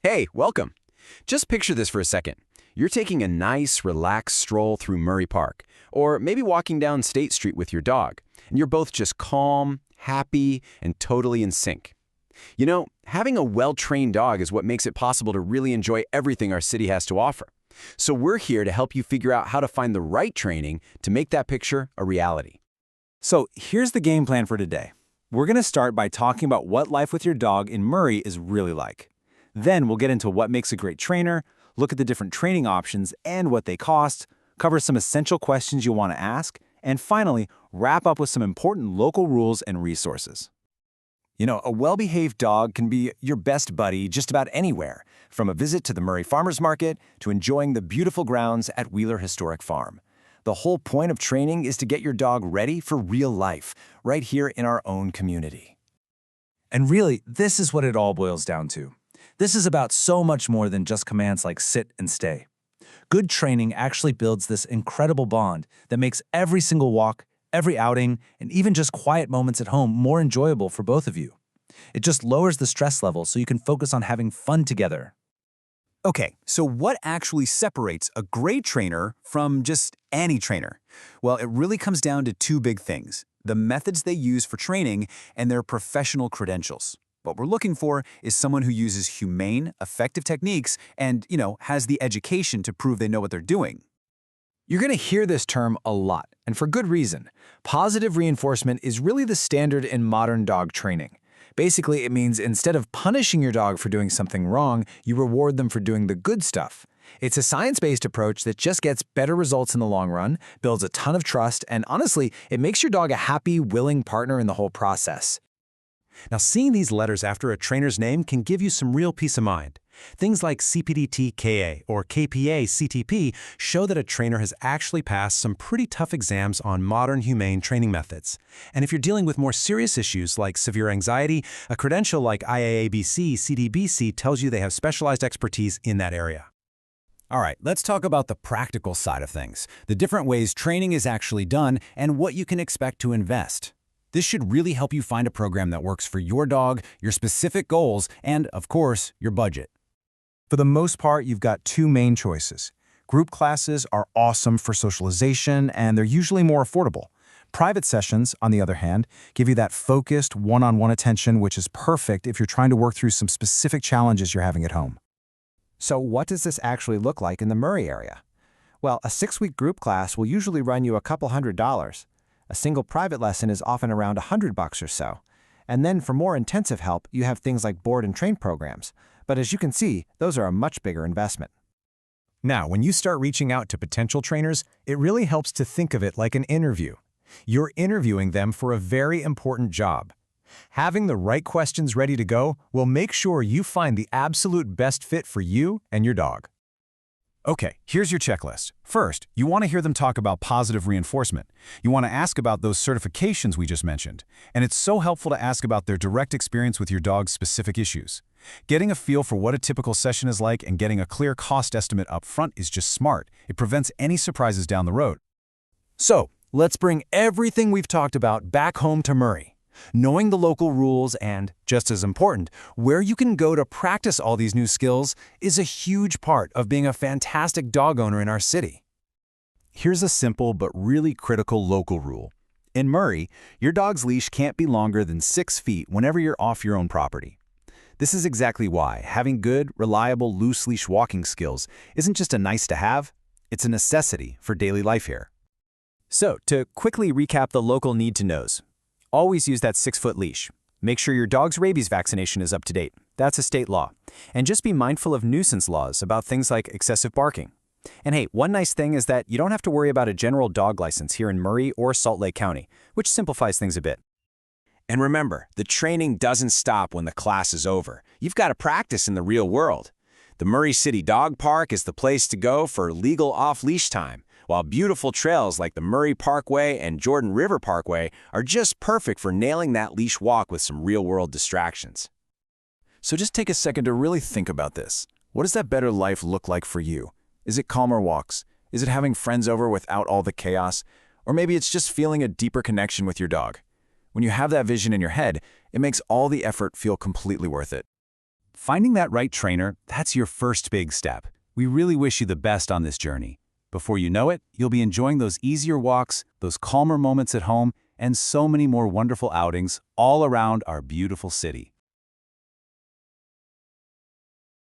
Hey, welcome. Just picture this for a second. You're taking a nice, relaxed stroll through Murray Park, or maybe walking down State Street with your dog, and you're both just calm, happy, and totally in sync. You know, having a well-trained dog is what makes it possible to really enjoy everything our city has to offer. So we're here to help you figure out how to find the right training to make that picture a reality. So here's the game plan for today. We're going to start by talking about what life with your dog in Murray is really like. Then we'll get into what makes a great trainer, look at the different training options and what they cost, cover some essential questions you want to ask, and finally, wrap up with some important local rules and resources. You know, a well-behaved dog can be your best buddy just about anywhere, from a visit to the Murray Farmers Market to enjoying the beautiful grounds at Wheeler Historic Farm. The whole point of training is to get your dog ready for real life, right here in our own community. And really, this is what it all boils down to. This is about so much more than just commands like sit and stay. Good training actually builds this incredible bond that makes every single walk, every outing, and even just quiet moments at home more enjoyable for both of you. It just lowers the stress level so you can focus on having fun together. Okay, so what actually separates a great trainer from just any trainer? Well, it really comes down to two big things: the methods they use for training and their professional credentials. What we're looking for is someone who uses humane, effective techniques and, has the education to prove they know what they're doing. You're going to hear this term a lot, and for good reason. Positive reinforcement is really the standard in modern dog training. Basically, it means instead of punishing your dog for doing something wrong, you reward them for doing the good stuff. It's a science-based approach that just gets better results in the long run, builds a ton of trust, and honestly, it makes your dog a happy, willing partner in the whole process. Now, seeing these letters after a trainer's name can give you some real peace of mind. Things like CPDT-KA or KPA-CTP show that a trainer has actually passed some pretty tough exams on modern humane training methods. And if you're dealing with more serious issues like severe anxiety, a credential like IAABC-CDBC tells you they have specialized expertise in that area. All right, let's talk about the practical side of things, the different ways training is actually done, and what you can expect to invest. This should really help you find a program that works for your dog, your specific goals, and, of course, your budget. For the most part, you've got two main choices. Group classes are awesome for socialization, and they're usually more affordable. Private sessions, on the other hand, give you that focused, one-on-one attention, which is perfect if you're trying to work through some specific challenges you're having at home. So what does this actually look like in the Murray area? Well, a 6-week group class will usually run you a couple $100s. A single private lesson is often around $100 or so. And then for more intensive help, you have things like board and train programs. But as you can see, those are a much bigger investment. Now, when you start reaching out to potential trainers, it really helps to think of it like an interview. You're interviewing them for a very important job. Having the right questions ready to go will make sure you find the absolute best fit for you and your dog. Okay, here's your checklist. First, you want to hear them talk about positive reinforcement. You want to ask about those certifications we just mentioned. And it's so helpful to ask about their direct experience with your dog's specific issues. Getting a feel for what a typical session is like and getting a clear cost estimate up front is just smart. It prevents any surprises down the road. So, let's bring everything we've talked about back home to Murray. Knowing the local rules and, just as important, where you can go to practice all these new skills is a huge part of being a fantastic dog owner in our city. Here's a simple but really critical local rule. In Murray, your dog's leash can't be longer than 6 feet whenever you're off your own property. This is exactly why having good, reliable, loose leash walking skills isn't just a nice to have, it's a necessity for daily life here. So, to quickly recap the local need-to-knows. Always use that 6-foot leash. Make sure your dog's rabies vaccination is up to date. That's a state law. And just be mindful of nuisance laws about things like excessive barking. And hey, one nice thing is that you don't have to worry about a general dog license here in Murray or Salt Lake County, which simplifies things a bit. And remember, the training doesn't stop when the class is over. You've got to practice in the real world. The Murray City Dog Park is the place to go for legal off-leash time, while beautiful trails like the Murray Parkway and Jordan River Parkway are just perfect for nailing that leash walk with some real-world distractions. So just take a second to really think about this. What does that better life look like for you? Is it calmer walks? Is it having friends over without all the chaos? Or maybe it's just feeling a deeper connection with your dog. When you have that vision in your head, it makes all the effort feel completely worth it. Finding that right trainer, that's your first big step. We really wish you the best on this journey. Before you know it, you'll be enjoying those easier walks, those calmer moments at home, and so many more wonderful outings all around our beautiful city.